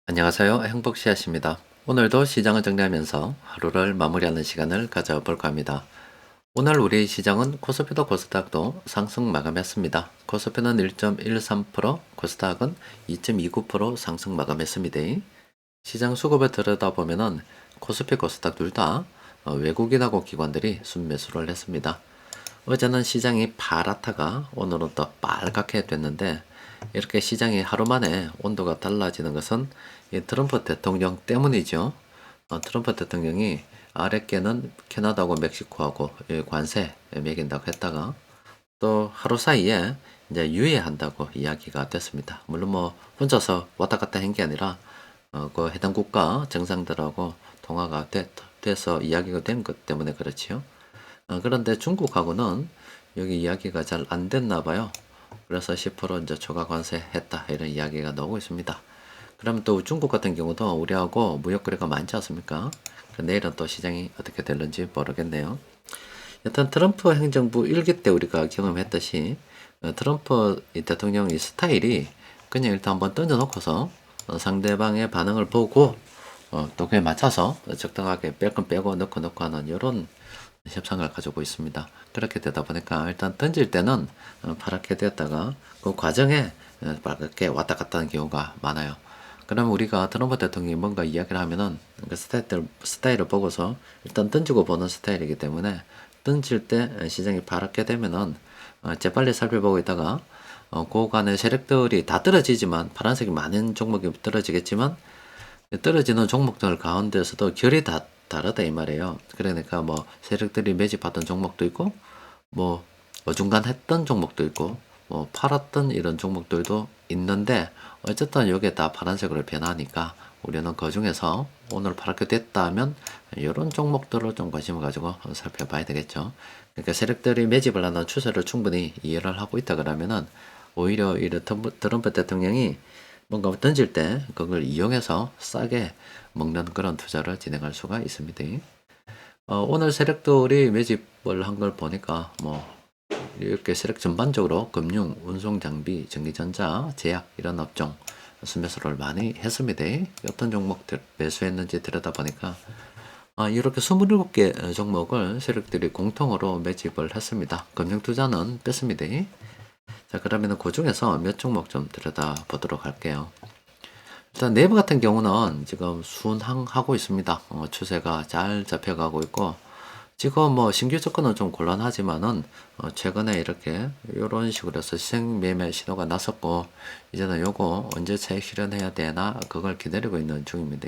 안녕하세요. 행복씨앗입니다. 오늘도 시장을 정리하면서 하루를 마무리하는 시간을 가져볼까 합니다. 오늘 우리 시장은 코스피도 코스닥도 상승 마감했습니다. 코스피는 1.13%, 코스닥은 2.29% 상승 마감했습니다. 시장 수급을 들여다보면은 코스피, 코스닥 둘 다 외국인하고 기관들이 순매수를 했습니다. 어제는 시장이 파랗다가 오늘은 또 빨갛게 됐는데, 이렇게 시장이 하루 만에 온도가 달라지는 것은 이 트럼프 대통령 때문이죠. 트럼프 대통령이 아랫께는 캐나다하고 멕시코하고 관세 매긴다고 했다가 또 하루 사이에 이제 유예한다고 이야기가 됐습니다. 물론 뭐 혼자서 왔다 갔다 한 게 아니라 그 해당 국가 정상들하고 통화가 돼서 이야기가 된 것 때문에 그렇지요. 그런데 중국하고는 여기 이야기가 잘 안 됐나 봐요. 그래서 10% 이제 초과 관세 했다 이런 이야기가 나오고 있습니다. 그러면 또 중국 같은 경우도 우리하고 무역 거래가 많지 않습니까? 내일은 또 시장이 어떻게 될는지 모르겠네요. 여튼 트럼프 행정부 1기 때 우리가 경험했듯이 트럼프 대통령의 스타일이 그냥 일단 한번 던져놓고서 상대방의 반응을 보고 또 그에 맞춰서 적당하게 뺄 건 빼고 넣고 하는 이런 협상을 가지고 있습니다. 그렇게 되다 보니까 일단 던질 때는 파랗게 되었다가 그 과정에 빨갛게 왔다 갔다 하는 경우가 많아요. 그러면 우리가 트럼프 대통령이 뭔가 이야기를 하면은 그 스타일을 보고서 일단 던지고 보는 스타일이기 때문에 던질 때 시장이 파랗게 되면은 재빨리 살펴보고 있다가 그 간의 세력들이 다 떨어지지만 파란색이 많은 종목이 떨어지겠지만 떨어지는 종목들 가운데서도 결이 다 다르다 이 말이에요. 그러니까 뭐 세력들이 매집하던 종목도 있고 뭐 어중간했던 종목도 있고 뭐 팔았던 이런 종목들도 있는데 어쨌든 이게 다 파란색으로 변하니까 우리는 그 중에서 오늘 파랗게 됐다면 이런 종목들을 좀 관심을 가지고 살펴봐야 되겠죠. 그러니까 세력들이 매집을 하는 추세를 충분히 이해를 하고 있다 그러면은 오히려 이 트럼프 대통령이 뭔가 던질 때 그걸 이용해서 싸게 먹는 그런 투자를 진행할 수가 있습니다. 오늘 세력들이 매집을 한 걸 보니까 뭐 이렇게 세력 전반적으로 금융, 운송 장비, 전기전자, 제약 이런 업종 순매수를 많이 했습니다. 어떤 종목들 매수했는지 들여다보니까 이렇게 27개 종목을 세력들이 공통으로 매집을 했습니다. 금융투자는 뺐습니다. 자, 그러면 그 중에서 몇 종목 좀 들여다보도록 할게요. 일단 네이버 같은 경우는 지금 순항하고 있습니다. 추세가 잘 잡혀가고 있고 지금 뭐 신규 접근은 좀 곤란하지만은 최근에 이렇게 이런 식으로 해서 시생 매매 신호가 났었고 이제는 요거 언제 차익 실현해야 되나 그걸 기다리고 있는 중입니다.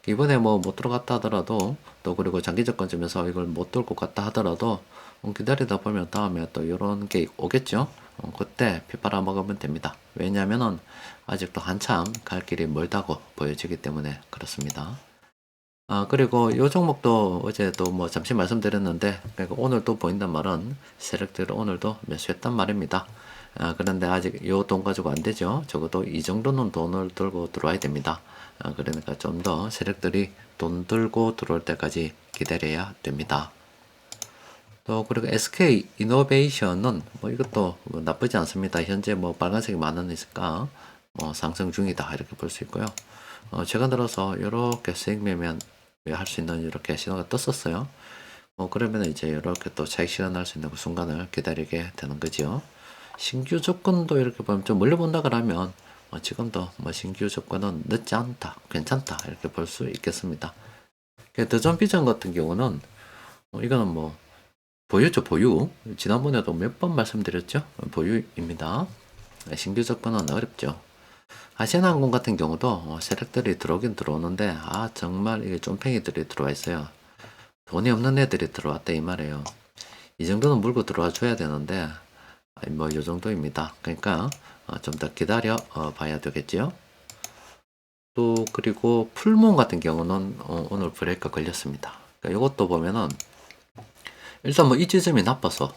이번에 뭐 못 들어갔다 하더라도 또 그리고 장기 접근점에서 이걸 못 들고 갔다 하더라도 기다리다 보면 다음에 또 이런 게 오겠죠. 그때 피 빨아 먹으면 됩니다. 왜냐면은 아직도 한참 갈 길이 멀다고 보여지기 때문에 그렇습니다. 그리고 요 종목도 어제도 뭐 잠시 말씀드렸는데, 그러니까 오늘 또 보인단 말은 세력들을 오늘도 매수했단 말입니다. 그런데 아직 요 돈 가지고 안 되죠. 적어도 이 정도는 돈을 들고 들어와야 됩니다. 그러니까 좀 더 세력들이 돈 들고 들어올 때까지 기다려야 됩니다. 또 그리고 SK 이노베이션은 뭐 이것도 뭐 나쁘지 않습니다. 현재 뭐 빨간색이 많으니까 뭐 상승 중이다 이렇게 볼 수 있고요. 최근 들어서 이렇게 수익 매매 할 수 있는 이렇게 신호가 떴었어요. 그러면 이제 이렇게 또 차익 실현할 수 있는 그 순간을 기다리게 되는 거죠. 신규 조건도 이렇게 보면 좀 멀리 본다 그러면 지금도 뭐 신규 조건은 늦지 않다, 괜찮다 이렇게 볼 수 있겠습니다. 더존 비전 같은 경우는 이거는 뭐 보유죠, 보유. 지난번에도 몇 번 말씀드렸죠? 보유입니다. 신규 접근은 어렵죠. 아시아나항공 같은 경우도 세력들이 들어오긴 들어오는데 정말 이게 쫌팽이들이 들어와 있어요. 돈이 없는 애들이 들어왔다 이 말이에요. 이 정도는 물고 들어와 줘야 되는데 뭐 이 정도입니다. 그러니까 좀 더 기다려 봐야 되겠죠. 또 그리고 풀몬 같은 경우는 오늘 브레이크가 걸렸습니다. 그러니까 이것도 보면은 일단 뭐 이 지점이 나빠서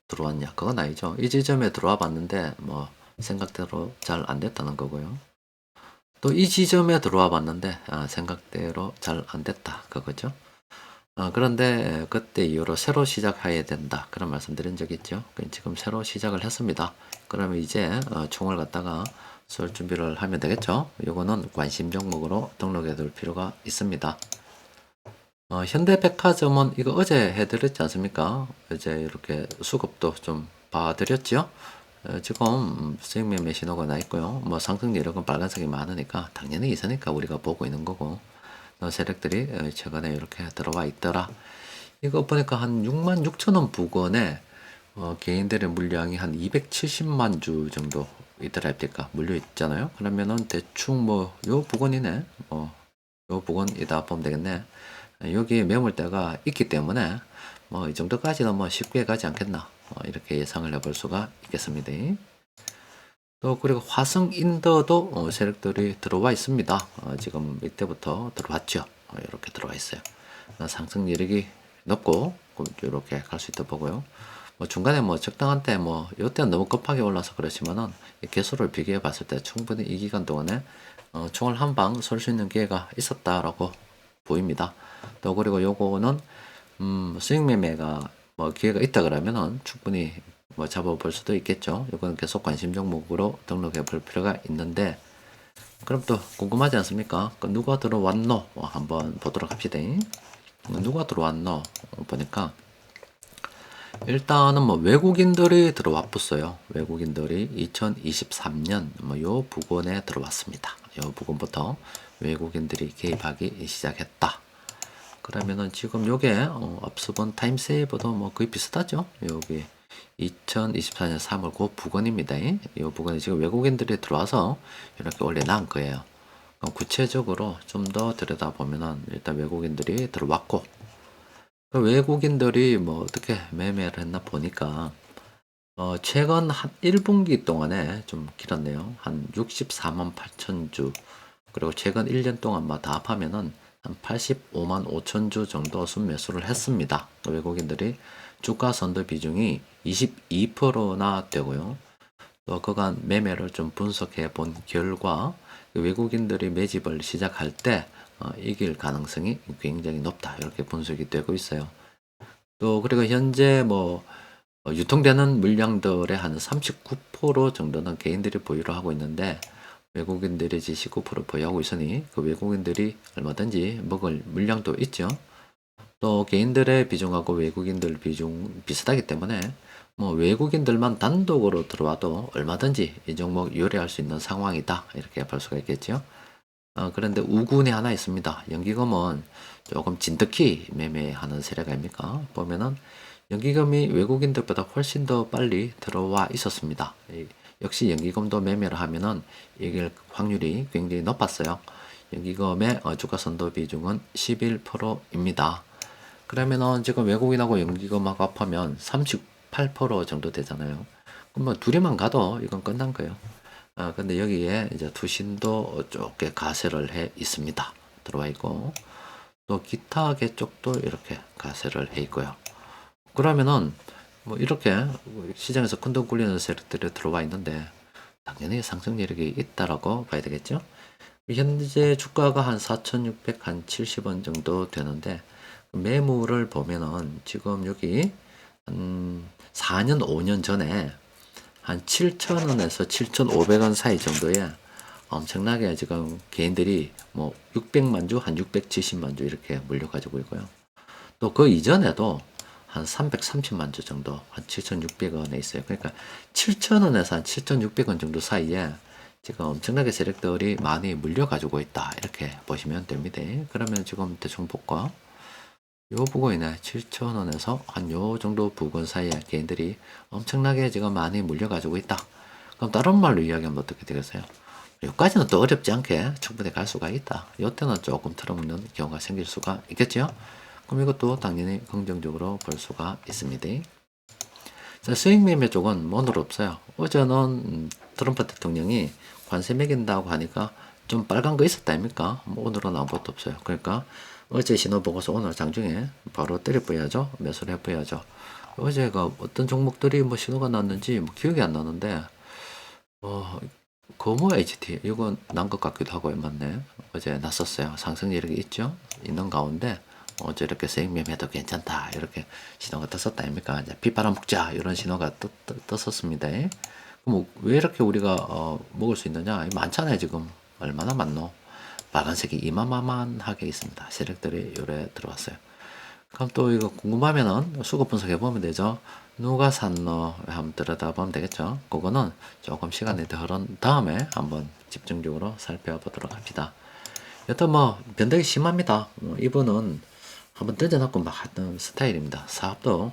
들어왔냐 그건 아니죠. 이 지점에 들어와 봤는데 뭐 생각대로 잘 안 됐다는 거고요. 또 이 지점에 들어와 봤는데 생각대로 잘 안 됐다 그거죠. 그런데 그때 이후로 새로 시작해야 된다 그런 말씀 드린 적 있죠. 지금 새로 시작을 했습니다. 그러면 이제 총을 갖다가 쏠 준비를 하면 되겠죠. 요거는 관심 종목으로 등록해 둘 필요가 있습니다. 현대백화점은 이거 어제 해드렸지 않습니까? 어제 이렇게 수급도 좀 봐드렸죠. 지금 수익 매매 신호가 나 있고요. 뭐 상승 이력은 빨간색이 많으니까 당연히 있으니까 우리가 보고 있는 거고, 세력들이 최근에 이렇게 들어와 있더라. 이거 보니까 한 6만 6천 원 부근에 개인들의 물량이 한 270만 주 정도 있더라 입니까? 물려 있잖아요. 그러면은 대충 뭐 요 부근이네. 요 부근이다 보면 되겠네. 여기 매물대가 있기 때문에 뭐 이 정도까지는 뭐 쉽게 가지 않겠나, 이렇게 예상을 해볼 수가 있겠습니다. 또 그리고 화성인더도 세력들이 들어와 있습니다. 지금 이때부터 들어왔죠. 이렇게 들어와 있어요. 상승 여력이 높고 이렇게 갈 수 있다 보고요. 뭐 중간에 뭐 적당한 때 뭐 이때는 너무 급하게 올라서 그렇지만은 개수를 비교해 봤을 때 충분히 이 기간 동안에 총을 한 방 쏠 수 있는 기회가 있었다라고 보입니다. 또 그리고 요거는 수익 매매가 뭐 기회가 있다 그러면은 충분히 뭐 잡아볼 수도 있겠죠. 이거는 계속 관심 종목으로 등록해 볼 필요가 있는데, 그럼 또 궁금하지 않습니까? 누가 들어왔노? 한번 보도록 합시다. 누가 들어왔노? 보니까 일단은 뭐 외국인들이 들어와 붙어요. 외국인들이 2023년 뭐 요 부근에 들어왔습니다. 요 부근부터 외국인들이 개입하기 시작했다. 그러면은 지금 요게 앞서본 타임세이버도 뭐 거의 비슷하죠. 여기 2024년 3월 그 부근입니다. 이 부근에 지금 외국인들이 들어와서 이렇게 올려놓은 거예요. 그럼 구체적으로 좀 더 들여다보면은 일단 외국인들이 들어왔고, 그 외국인들이 뭐 어떻게 매매를 했나 보니까 최근 한 1분기 동안에 좀 길었네요. 한 64만 8천 주, 그리고 최근 1년 동안만 다 합하면은 한 85만 5천 주 정도 순매수를 했습니다. 외국인들이 주가 선도 비중이 22%나 되고요. 또 그간 매매를 좀 분석해 본 결과 외국인들이 매집을 시작할 때 이길 가능성이 굉장히 높다, 이렇게 분석이 되고 있어요. 또 그리고 현재 뭐 유통되는 물량들의 한 39% 정도는 개인들이 보유를 하고 있는데, 외국인들이 19% 보유하고 있으니 그 외국인들이 얼마든지 먹을 물량도 있죠. 또 개인들의 비중하고 외국인들 비중 비슷하기 때문에 뭐 외국인들만 단독으로 들어와도 얼마든지 이 종목 요리할 수 있는 상황이다, 이렇게 볼 수가 있겠죠. 그런데 우군이 하나 있습니다. 연기금은 조금 진득히 매매하는 세력 아닙니까? 보면은 연기금이 외국인들보다 훨씬 더 빨리 들어와 있었습니다. 역시 연기금도 매매를 하면은 이길 확률이 굉장히 높았어요. 연기금의 주가 선도 비중은 11%입니다. 그러면은 지금 외국인하고 연기금하고 합하면 38% 정도 되잖아요. 그럼 뭐 둘이만 가도 이건 끝난 거예요. 근데 여기에 이제 투신도 좁게 가세를 해 있습니다. 들어와 있고, 또 기타 계 쪽도 이렇게 가세를 해 있고요. 그러면은 뭐 이렇게 시장에서 큰 돈 굴리는 세력들이 들어와 있는데 당연히 상승 여력이 있다라고 봐야 되겠죠. 현재 주가가 한 4,670원 정도 되는데, 매물을 보면은 지금 여기 한 4년 5년 전에 한 7,000원에서 7,500원 사이 정도에 엄청나게 지금 개인들이 뭐 600만 주, 한 670만 주 이렇게 물려 가지고 있고요. 또 그 이전에도 한 330만 주 정도, 한 7,600원에 있어요. 그러니까 7,000원에서 한 7,600원 정도 사이에 지금 엄청나게 세력들이 많이 물려 가지고 있다, 이렇게 보시면 됩니다. 그러면 지금 대충 볼까? 요 부근이네. 7,000원에서 한 요 정도 부근 사이에 개인들이 엄청나게 지금 많이 물려가지고 있다. 그럼 다른 말로 이야기하면 어떻게 되겠어요? 여기까지는 또 어렵지 않게 충분히 갈 수가 있다. 요때는 조금 틀어먹는 경우가 생길 수가 있겠죠? 그럼 이것도 당연히 긍정적으로 볼 수가 있습니다. 자, 수익 매매 쪽은 뭐늘 없어요. 어제는 트럼프 대통령이 관세 매긴다고 하니까 좀 빨간 거 있었다 아닙니까? 뭐 오늘은 아무것도 없어요. 그러니까 어제 신호 보고서 오늘 장중에 바로 때려버려야죠. 매수를 해버려야죠. 어제가 어떤 종목들이 뭐 신호가 났는지 뭐 기억이 안 나는데, 거모 HT 이건 난 것 같기도 하고 맞네. 어제 났었어요. 상승 여력이 있죠. 있는 가운데 어제 이렇게 수익 매매도 괜찮다, 이렇게 신호가 떴었다 아닙니까? 이제 비바람 먹자 이런 신호가 떴었습니다. 뭐 왜 이렇게 우리가 먹을 수 있느냐? 많잖아요, 지금. 얼마나 많노? 빨간색이 이만하게 있습니다. 세력들이 요래 들어왔어요. 그럼 또 이거 궁금하면은 수급 분석해 보면 되죠. 누가 샀노? 한번 들여다보면 되겠죠. 그거는 조금 시간이 더 흐른 다음에 한번 집중적으로 살펴보도록 합니다. 여튼 뭐 변덕이 심합니다. 이분은 한번 던져놓고 막 하던 스타일입니다. 사업도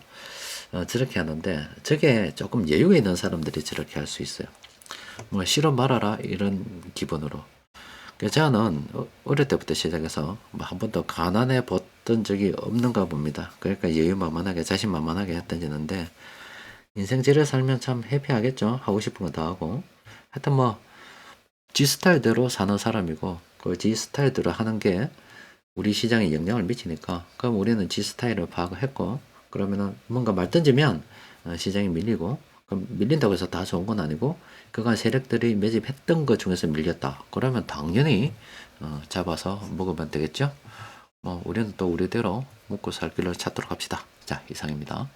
저렇게 하는데 저게 조금 여유가 있는 사람들이 저렇게 할 수 있어요. 뭐 싫어 말아라 이런 기분으로. 저는 어릴 때부터 시작해서 뭐 한 번도 가난해 봤던 적이 없는가 봅니다. 그러니까 여유만만하게 자신만만하게 던지는데 인생지를 살면 참 해피하겠죠. 하고 싶은 거 다 하고. 하여튼 뭐 지 스타일대로 사는 사람이고 그 지 스타일대로 하는 게 우리 시장에 영향을 미치니까 그럼 우리는 지 스타일을 파악을 했고 그러면은 뭔가 말 던지면 시장이 밀리고 그럼 밀린다고 해서 다 좋은 건 아니고 그간 세력들이 매집했던 것 중에서 밀렸다. 그러면 당연히 잡아서 먹으면 되겠죠. 우리는 또 우리대로 먹고 살 길을 찾도록 합시다. 자, 이상입니다.